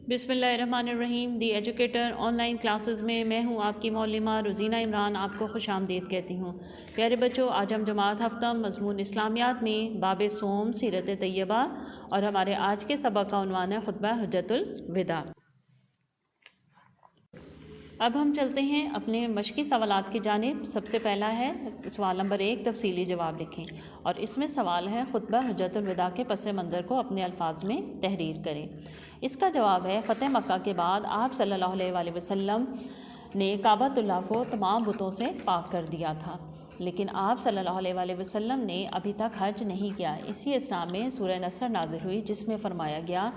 بسم اللہ الرحمن الرحیم۔ دی ایجوکیٹر آن لائن کلاسز میں میں ہوں آپ کی معلمہ روزینہ عمران، آپ کو خوش آمدید کہتی ہوں۔ پیارے بچوں، آج ہم جماعت ہفتہ مضمون اسلامیات میں باب صوم سیرت طیبہ اور ہمارے آج کے سبق کا عنوان ہے خطبہ حجۃ الوداع۔ اب ہم چلتے ہیں اپنے مشقی سوالات کی جانب۔ سب سے پہلا ہے سوال نمبر 1، تفصیلی جواب لکھیں، اور اس میں سوال ہے خطبہ حجۃ الوداع کے پس منظر کو اپنے الفاظ میں تحریر کریں۔ اس کا جواب ہے، فتح مکہ کے بعد آپ صلی اللہ علیہ وآلہ وسلم نے کعبۃ اللہ کو تمام بتوں سے پاک کر دیا تھا، لیکن آپ صلی اللہ علیہ وآلہ وسلم نے ابھی تک حج نہیں کیا۔ اسی اسنا میں سورہ نصر نازل ہوئی، جس میں فرمایا گیا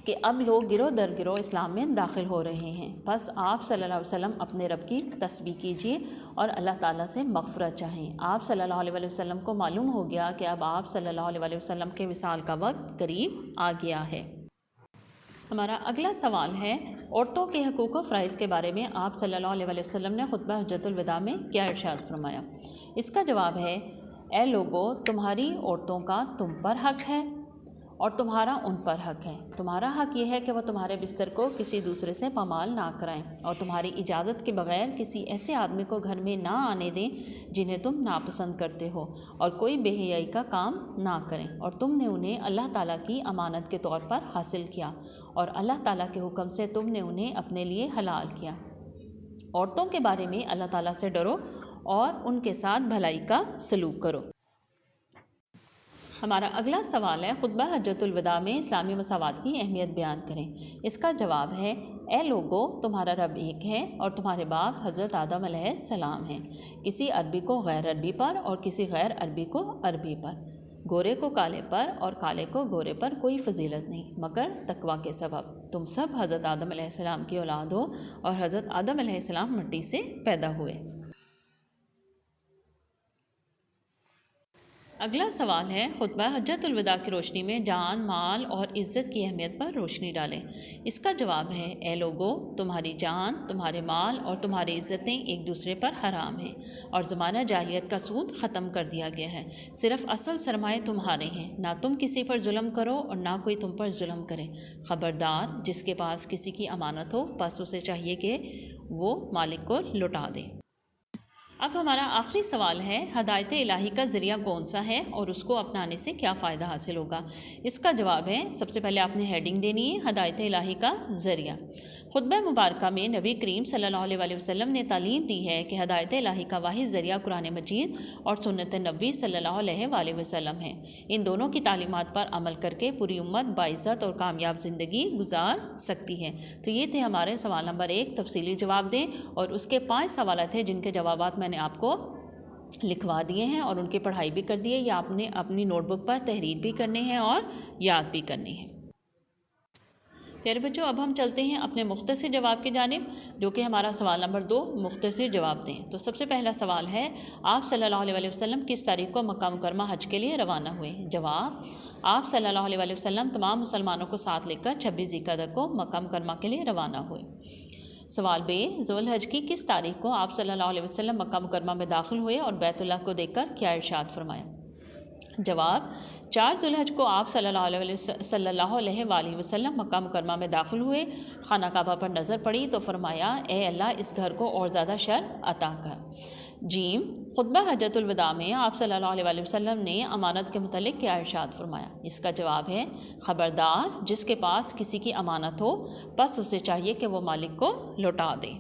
کہ اب لوگ گروہ در گروہ اسلام میں داخل ہو رہے ہیں، بس آپ صلی اللہ علیہ وسلم اپنے رب کی تسبیح کیجیے اور اللہ تعالیٰ سے مغفرت چاہیں۔ آپ صلی اللہ علیہ وسلم کو معلوم ہو گیا کہ اب آپ صلی اللہ علیہ وسلم کے وصال کا وقت قریب آ گیا ہے۔ ہمارا اگلا سوال ہے، عورتوں کے حقوق و فرائض کے بارے میں آپ صلی اللہ علیہ وسلم نے خطبہ حجۃ الوداع میں کیا ارشاد فرمایا؟ اس کا جواب ہے، اے لوگو، تمہاری عورتوں کا تم پر حق ہے اور تمہارا ان پر حق ہے۔ تمہارا حق یہ ہے کہ وہ تمہارے بستر کو کسی دوسرے سے پامال نہ کرائیں اور تمہاری اجازت کے بغیر کسی ایسے آدمی کو گھر میں نہ آنے دیں جنہیں تم ناپسند کرتے ہو، اور کوئی بے حیائی کا کام نہ کریں، اور تم نے انہیں اللہ تعالیٰ کی امانت کے طور پر حاصل کیا اور اللہ تعالیٰ کے حکم سے تم نے انہیں اپنے لیے حلال کیا۔ عورتوں کے بارے میں اللہ تعالیٰ سے ڈرو اور ان کے ساتھ بھلائی کا سلوک کرو۔ ہمارا اگلا سوال ہے، خطبہ حجۃ الوداع میں اسلامی مساوات کی اہمیت بیان کریں۔ اس کا جواب ہے، اے لوگو، تمہارا رب ایک ہے اور تمہارے باپ حضرت آدم علیہ السلام ہیں۔ کسی عربی کو غیر عربی پر اور کسی غیر عربی کو عربی پر، گورے کو کالے پر اور کالے کو گورے پر کوئی فضیلت نہیں مگر تقویٰ کے سبب۔ تم سب حضرت آدم علیہ السلام کی اولاد ہو اور حضرت آدم علیہ السلام مٹی سے پیدا ہوئے۔ اگلا سوال ہے، خطبہ حجۃ الوداع کی روشنی میں جان، مال اور عزت کی اہمیت پر روشنی ڈالیں۔ اس کا جواب ہے، اے لوگو، تمہاری جان، تمہارے مال اور تمہاری عزتیں ایک دوسرے پر حرام ہیں اور زمانہ جاہلیت کا سود ختم کر دیا گیا ہے۔ صرف اصل سرمایہ تمہارے ہیں، نہ تم کسی پر ظلم کرو اور نہ کوئی تم پر ظلم کرے۔ خبردار، جس کے پاس کسی کی امانت ہو بس اسے چاہیے کہ وہ مالک کو لوٹا دے۔ اب ہمارا آخری سوال ہے، ہدایت الہی کا ذریعہ کون سا ہے اور اس کو اپنانے سے کیا فائدہ حاصل ہوگا؟ اس کا جواب ہے، سب سے پہلے آپ نے ہیڈنگ دینی ہے، ہدایت الہی کا ذریعہ۔ خطبہ مبارکہ میں نبی کریم صلی اللہ علیہ وآلہ وسلم نے تعلیم دی ہے کہ ہدایت الہی کا واحد ذریعہ قرآن مجید اور سنت نبوی صلی اللہ علیہ وآلہ وسلم ہے۔ ان دونوں کی تعلیمات پر عمل کر کے پوری امت باعزت اور کامیاب زندگی گزار سکتی ہے۔ تو یہ تھے ہمارے سوال نمبر 1، تفصیلی جواب دیں، اور اس کے 5 سوالات ہیں جن کے جوابات میں نے آپ کو لکھوا دیے ہیں اور ان کی پڑھائی بھی کر دی ہے، یا آپ نے اپنی نوٹ بک پر تحریر بھی کرنے ہیں اور یاد بھی کرنے ہیں۔ پیارے بچوں، اب ہم چلتے ہیں اپنے مختصر جواب کی جانب، جو کہ ہمارا سوال نمبر 2، مختصر جواب دیں۔ تو سب سے پہلا سوال ہے، آپ صلی اللہ علیہ وآلہ وسلم کس تاریخ کو مکہ مکرمہ حج کے لیے روانہ ہوئے؟ جواب، آپ صلی اللہ علیہ وآلہ وسلم تمام مسلمانوں کو ساتھ لے کر 26 ذی القعدہ کو مکہ مکرمہ کے لیے روانہ ہوئے۔ سوال بے، ذو الحج کی کس تاریخ کو آپ صلی اللہ علیہ وسلم مکہ مکرمہ میں داخل ہوئے اور بیت اللہ کو دیکھ کر کیا ارشاد فرمایا؟ جواب، 4 ذو الحج کو آپ صلی اللہ علیہ وآلہ وسلم مکہ مکرمہ میں داخل ہوئے، خانہ کعبہ پر نظر پڑی تو فرمایا، اے اللہ، اس گھر کو اور زیادہ شر عطا کر۔ جیم، خطبہ حجۃ الوداع میں آپ صلی اللہ علیہ وآلہ وسلم نے امانت کے متعلق کیا ارشاد فرمایا؟ اس کا جواب ہے، خبردار، جس کے پاس کسی کی امانت ہو بس اسے چاہیے کہ وہ مالک کو لوٹا دے۔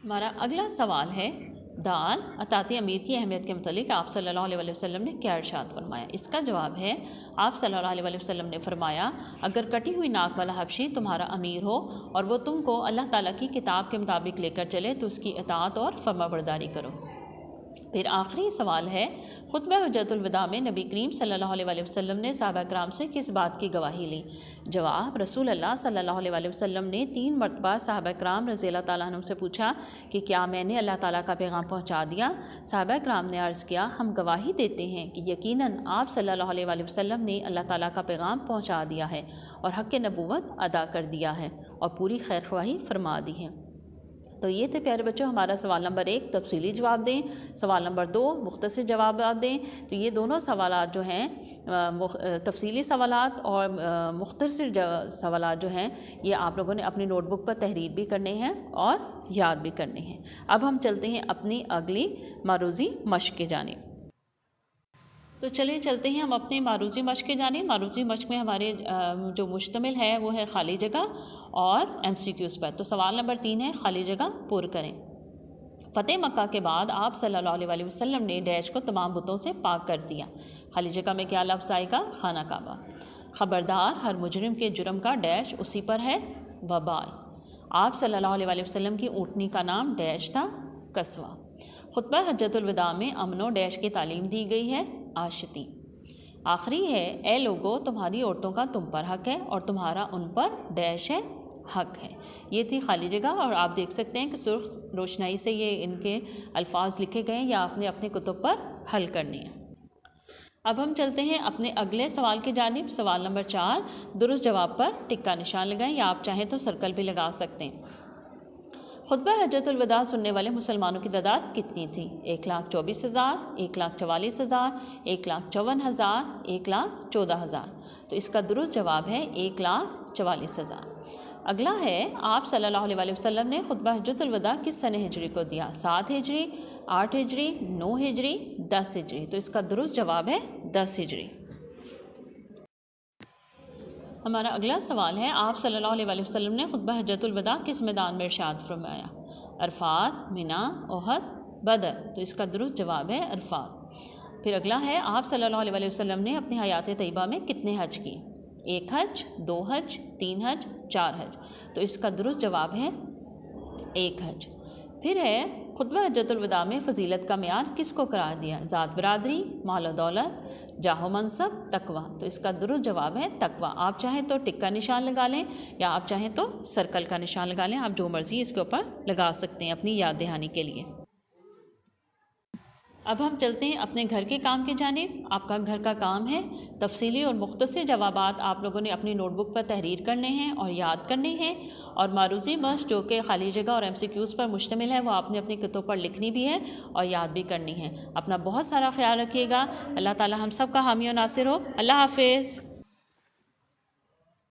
ہمارا اگلا سوال ہے، دال، اطاعت امیر کی اہمیت کے متعلق آپ صلی اللہ علیہ وآلہ وسلم نے کیا ارشاد فرمایا؟ اس کا جواب ہے، آپ صلی اللہ علیہ وآلہ وسلم نے فرمایا، اگر کٹی ہوئی ناک والا حبشی تمہارا امیر ہو اور وہ تم کو اللہ تعالیٰ کی کتاب کے مطابق لے کر چلے تو اس کی اطاعت اور فرمانبرداری کرو۔ پھر آخری سوال ہے، خطبہ حجۃ الوداع میں نبی کریم صلی اللہ علیہ وآلہ وسلم نے صحابہ کرام سے کس بات کی گواہی لی؟ جواب، رسول اللہ صلی اللہ علیہ وآلہ وسلم نے 3 مرتبہ صحابہ کرام رضی اللہ تعالیٰ عنہ سے پوچھا کہ کیا میں نے اللہ تعالیٰ کا پیغام پہنچا دیا؟ صحابہ کرام نے عرض کیا، ہم گواہی دیتے ہیں کہ یقیناً آپ صلی اللہ علیہ وآلہ وسلم نے اللہ تعالیٰ کا پیغام پہنچا دیا ہے اور حق نبوت ادا کر دیا ہے اور پوری خیر خواہی فرما دی ہے۔ تو یہ تھے پیارے بچوں ہمارا سوال نمبر 1 تفصیلی جواب دیں، سوال نمبر 2 مختصر جوابات دیں۔ تو یہ دونوں سوالات جو ہیں تفصیلی سوالات اور مختصر سوالات جو ہیں یہ آپ لوگوں نے اپنی نوٹ بک پر تحریر بھی کرنے ہیں اور یاد بھی کرنے ہیں۔ اب ہم چلتے ہیں اپنی اگلی معروضی مشق کی جانب۔ تو چلے چلتے ہیں ہم اپنے معروضی مشق کی جانب۔ معروضی مشق میں ہمارے جو مشتمل ہے وہ ہے خالی جگہ اور MCQs پر۔ تو سوال نمبر 3 ہے خالی جگہ پر کریں۔ فتح مکہ کے بعد آپ صلی اللہ علیہ وسلم نے ڈیش کو تمام بتوں سے پاک کر دیا۔ خالی جگہ میں کیا لفظ آئے گا؟ خانہ کعبہ۔ خبردار ہر مجرم کے جرم کا ڈیش اسی پر ہے، وبال۔ آپ صلی اللہ علیہ وسلم کی اونٹنی کا نام ڈیش تھا، قصوہ۔ خطبہ حجۃ الوداع میں امن و ڈیش کی تعلیم دی گئی ہے، آشتی۔ آخری ہے اے لوگو تمہاری عورتوں کا تم پر حق ہے اور تمہارا ان پر ڈیش ہے، حق ہے۔ یہ تھی خالی جگہ اور آپ دیکھ سکتے ہیں کہ سرخ روشنائی سے یہ ان کے الفاظ لکھے گئے ہیں یا آپ نے اپنے کتب پر حل کرنی ہے۔ اب ہم چلتے ہیں اپنے اگلے سوال کی جانب۔ سوال نمبر 4 درست جواب پر ٹک کا نشان لگائیں یا آپ چاہیں تو سرکل بھی لگا سکتے ہیں۔ خطبہ حجۃ الوداع سننے والے مسلمانوں کی تعداد کتنی تھی؟ 1,24,000، 1,44,000، 1,54,000، 1,14,000۔ تو اس کا درست جواب ہے 1,44,000۔ اگلا ہے آپ صلی اللہ علیہ وسلم نے خطبہ حجۃ الوداع کس سنہ ہجری کو دیا؟ 7 ہجری، 8 ہجری، 9 ہجری، 10 ہجری۔ تو اس کا درست جواب ہے 10 ہجری۔ ہمارا اگلا سوال ہے آپ صلی اللہ علیہ وسلم نے خطبہ حجۃ الوداع کس میدان میں ارشاد فرمایا؟ عرفات، منا، احد، بدر۔ تو اس کا درست جواب ہے عرفات۔ پھر اگلا ہے آپ صلی اللہ علیہ وسلم نے اپنی حیات طیبہ میں کتنے حج کیے؟ 1 حج، 2 حج، 3 حج، 4 حج۔ تو اس کا درست جواب ہے 1 حج۔ پھر ہے خطبہ حجۃ الوداع میں فضیلت کا معیار کس کو قرار دیا؟ ذات برادری، مال و دولت، جاہ و منصب، تقوی۔ تو اس کا درست جواب ہے تقوی۔ آپ چاہیں تو ٹک کا نشان لگا لیں یا آپ چاہیں تو سرکل کا نشان لگا لیں، آپ جو مرضی اس کے اوپر لگا سکتے ہیں اپنی یاد دہانی کے لیے۔ اب ہم چلتے ہیں اپنے گھر کے کام کی جانب۔ آپ کا گھر کا کام ہے تفصیلی اور مختصر جوابات آپ لوگوں نے اپنی نوٹ بک پر تحریر کرنے ہیں اور یاد کرنے ہیں، اور معروضی مشق جو کہ خالی جگہ اور MCQs پر مشتمل ہے وہ آپ نے اپنی کتب پر لکھنی بھی ہے اور یاد بھی کرنی ہے۔ اپنا بہت سارا خیال رکھیے گا۔ اللہ تعالی ہم سب کا حامی و ناصر ہو۔ اللہ حافظ۔